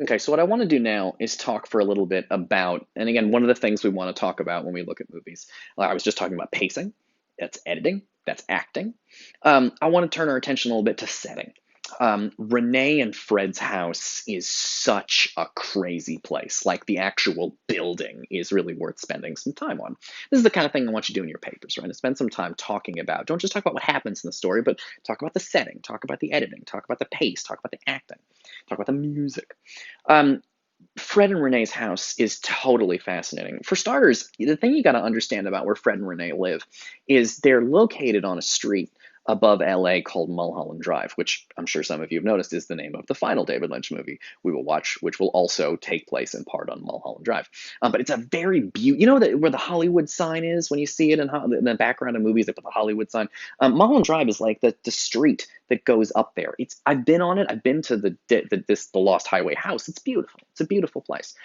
Okay, so what I want to do now is talk for a little bit about, and again, one of the things we want to talk about when we look at movies, I was just talking about pacing, that's editing, that's acting. I want to turn our attention a little bit to setting. Renee and Fred's house is such a crazy place. Like the actual building is really worth spending some time on. This is the kind of thing I want you to do in your papers, right? To spend some time talking about. Don't just talk about what happens in the story, but talk about the setting, talk about the editing, talk about the pace, talk about the acting, talk about the music. Um, Fred and Renee's house is totally fascinating. For starters, the thing you got to understand about where Fred and Renee live is they're located on a street above LA called Mulholland Drive, which I'm sure some of you have noticed is the name of the final David Lynch movie we will watch, which will also take place in part on Mulholland Drive. But it's a very beautiful, you know, where the Hollywood sign is when you see it in the background of movies, they put the Hollywood sign. Mulholland Drive is like the street that goes up there. I've been on it. I've been to the Lost Highway house. It's beautiful. It's a beautiful place.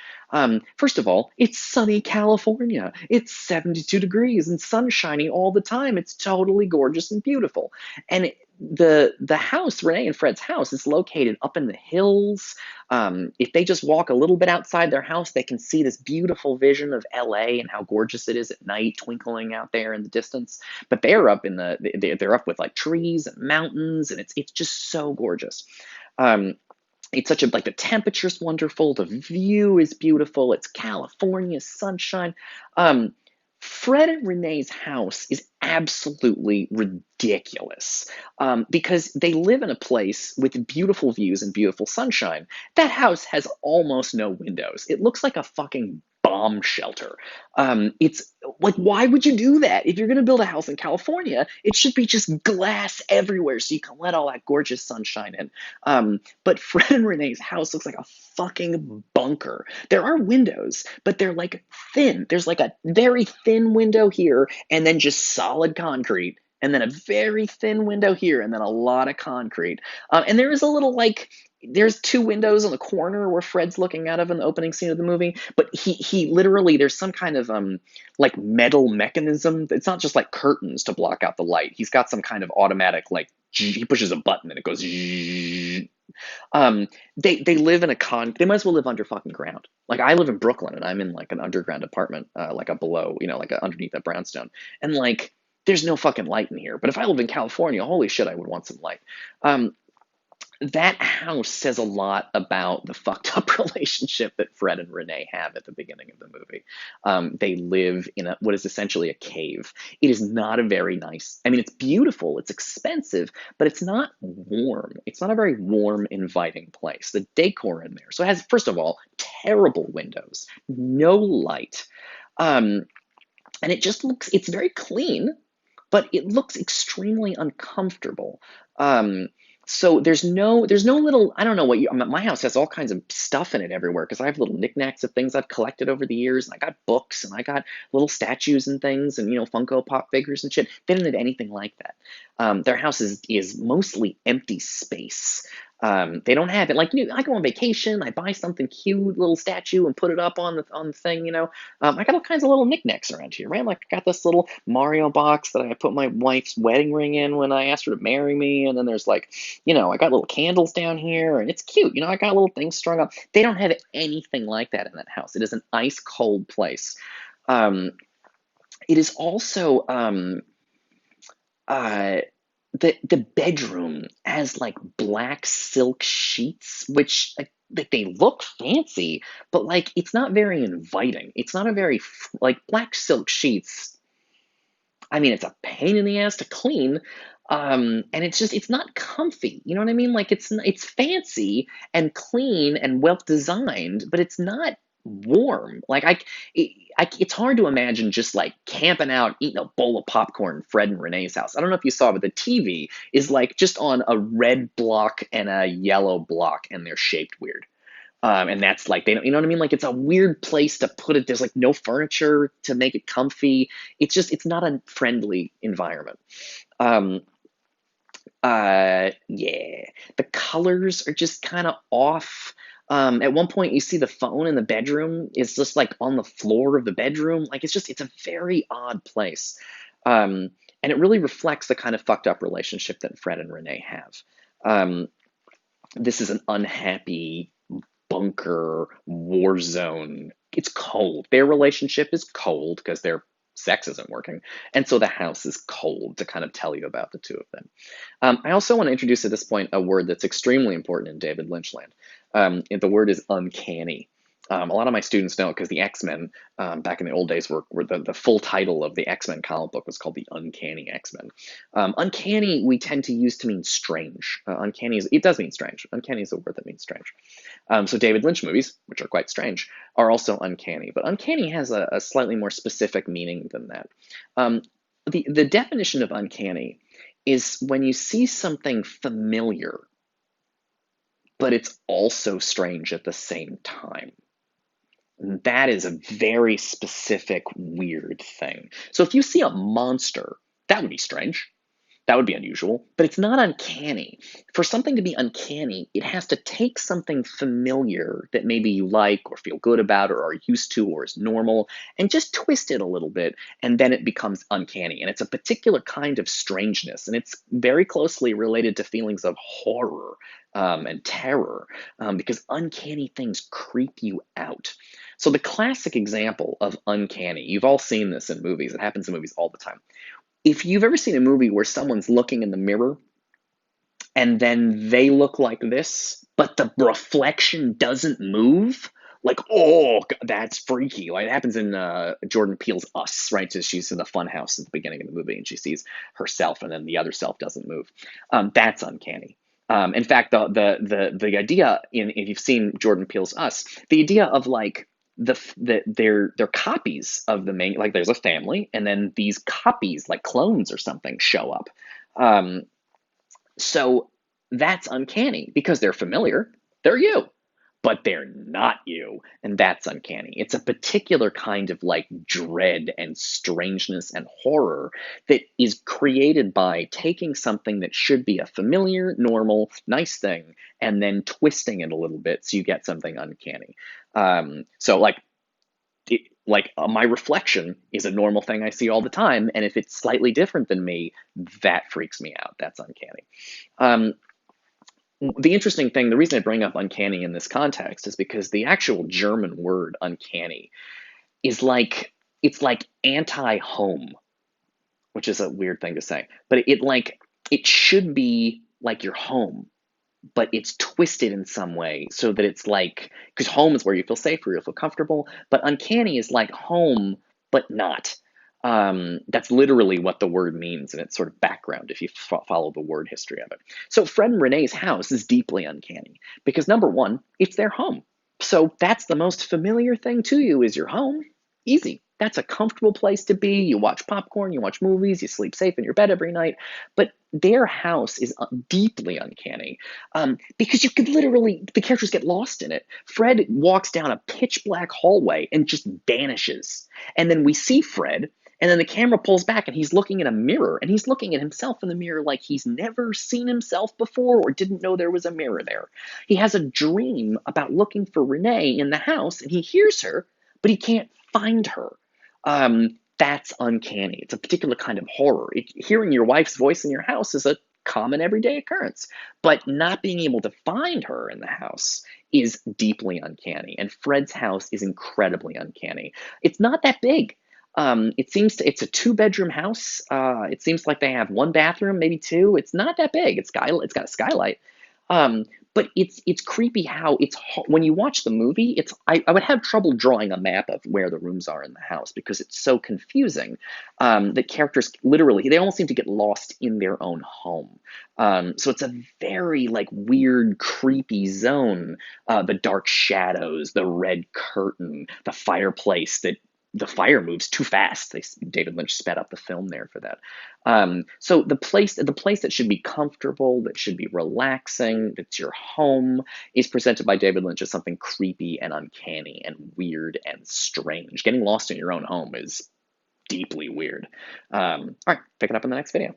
First of all, it's sunny California. It's 72 degrees and sun shining all the time. It's totally gorgeous and beautiful. And the house, Renee and Fred's house, is located up in the hills. If they just walk a little bit outside their house, they can see this beautiful vision of LA and how gorgeous it is at night, twinkling out there in the distance. But they're up with like trees and mountains, and it's just so gorgeous. Um, it's such a like the temperature's wonderful, the view is beautiful, it's California sunshine. Um, Fred and Renee's house is absolutely ridiculous because they live in a place with beautiful views and beautiful sunshine. That house has almost no windows. It looks like a fucking bomb shelter. It's like, why would you do that? If you're going to build a house in California, it should be just glass everywhere so you can let all that gorgeous sunshine in. But Fred and Renee's house looks like a fucking bunker. There are windows, but they're like thin. There's like a very thin window here, and then just solid concrete. And then a very thin window here, and then a lot of concrete. And there is a little like there's two windows on the corner where Fred's looking out of in the opening scene of the movie, but he literally there's some kind of like metal mechanism. It's not just like curtains to block out the light. He's got some kind of automatic like he pushes a button and it goes. They live in they might as well live under fucking ground. Like I live in Brooklyn and I'm in like an underground apartment, like a below, like underneath a brownstone, and like there's no fucking light in here. But if I live in California, holy shit, I would want some light. Um, that house says a lot about the fucked up relationship that Fred and Renee have at the beginning of the movie. They live in what is essentially a cave. It is not a very nice, I mean, it's beautiful, it's expensive, but it's not warm. It's not a very warm, inviting place. The decor in there. So it has, first of all, terrible windows, no light. Um, and it just looks, it's very clean, but it looks extremely uncomfortable. Um, so there's no little, I don't know what my house has all kinds of stuff in it everywhere because I have little knickknacks of things I've collected over the years, and I got books and I got little statues and things and Funko Pop figures and shit. They don't have anything like that. Their house is mostly empty space. They don't have it like I go on vacation, I buy something cute, little statue, and put it up on the thing. I got all kinds of little knickknacks around here, right? Like I got this little Mario box that I put my wife's wedding ring in when I asked her to marry me, and then there's like, I got little candles down here, and it's cute. I got little things strung up. They don't have anything like that in that house. It is an ice cold place. Um, it is also uh, the bedroom has like black silk sheets, which like they look fancy, but like it's not very inviting. It's not a very like black silk sheets. I mean, it's a pain in the ass to clean, and it's not comfy. You know what I mean? Like it's fancy and clean and well designed, but it's not warm. Like it's hard to imagine just like camping out, eating a bowl of popcorn, Fred and Renee's house. I don't know if you saw, but the TV is like just on a red block and a yellow block, and they're shaped weird. And that's like they don't, you know what I mean? Like it's a weird place to put it. There's like no furniture to make it comfy. It's not a friendly environment. Um, yeah, the colors are just kind of off. At one point, you see the phone in the bedroom is just like on the floor of the bedroom. Like it's a very odd place. Um, and it really reflects the kind of fucked up relationship that Fred and Renee have. Um, this is an unhappy bunker bunker, war zone. It's cold. Their relationship is cold because their sex isn't working. And so the house is cold to kind of tell you about the two of them. I also want to introduce at this point a word that's extremely important in David Lynch land. And the word is uncanny. A lot of my students know it because the X-Men, back in the old days, were the full title of the X-Men comic book was called the Uncanny X-Men. Uncanny we tend to use to mean strange. Uncanny it does mean strange. Uncanny is a word that means strange. So David Lynch movies, which are quite strange, are also uncanny. But uncanny has a slightly more specific meaning than that. Um, the definition of uncanny is when you see something familiar, but it's also strange at the same time. That is a very specific, weird thing. So if you see a monster, that would be strange. That would be unusual, but it's not uncanny. For something to be uncanny, it has to take something familiar that maybe you like or feel good about or are used to or is normal and just twist it a little bit, and then it becomes uncanny. And it's a particular kind of strangeness, and it's very closely related to feelings of horror and terror because uncanny things creep you out. So, the classic example of uncanny, you've all seen this in movies, it happens in movies all the time. If you've ever seen a movie where someone's looking in the mirror and then they look like this, but the reflection doesn't move, like, oh, that's freaky. Like, it happens in Jordan Peele's Us, right? So she's in the fun house at the beginning of the movie and she sees herself and then the other self doesn't move. That's uncanny. In fact, the idea if you've seen Jordan Peele's Us, the idea of like they're copies of the main, like there's a family and then these copies like clones or something show up. Um, so that's uncanny because they're familiar. They're you, but they're not you. And that's uncanny. It's a particular kind of like dread and strangeness and horror that is created by taking something that should be a familiar, normal, nice thing and then twisting it a little bit so you get something uncanny. So like my reflection is a normal thing I see all the time, and if it's slightly different than me, that freaks me out. That's uncanny. Um, the interesting thing, the reason I bring up uncanny in this context is because the actual German word uncanny is like it's like anti-home, which is a weird thing to say, but it should be like your home, but it's twisted in some way so that it's like, because home is where you feel safe, where you feel comfortable, but uncanny is like home, but not. That's literally what the word means in its sort of background if you follow the word history of it. So Fred and Renee's house is deeply uncanny because number one, it's their home. So that's the most familiar thing to you is your home. Easy. That's a comfortable place to be. You watch popcorn, you watch movies, you sleep safe in your bed every night. But their house is deeply uncanny because you could literally, the characters get lost in it. Fred walks down a pitch black hallway and just vanishes. And then we see Fred, and then the camera pulls back and he's looking in a mirror and he's looking at himself in the mirror like he's never seen himself before or didn't know there was a mirror there. He has a dream about looking for Renee in the house and he hears her, but he can't find her. That's uncanny. It's a particular kind of horror. Hearing your wife's voice in your house is a common everyday occurrence, but not being able to find her in the house is deeply uncanny. And Fred's house is incredibly uncanny. It's not that big. It's a two-bedroom house. It seems like they have one bathroom, maybe two. It's not that big. It's got a skylight. But it's creepy how when you watch the movie, I would have trouble drawing a map of where the rooms are in the house because it's so confusing that characters literally they almost seem to get lost in their own home. So it's a very like weird, creepy zone. The dark shadows, the red curtain, the fireplace that the fire moves too fast. David Lynch sped up the film there for that. So the place that should be comfortable, that should be relaxing, that's your home, is presented by David Lynch as something creepy and uncanny and weird and strange. Getting lost in your own home is deeply weird. All right, pick it up in the next video.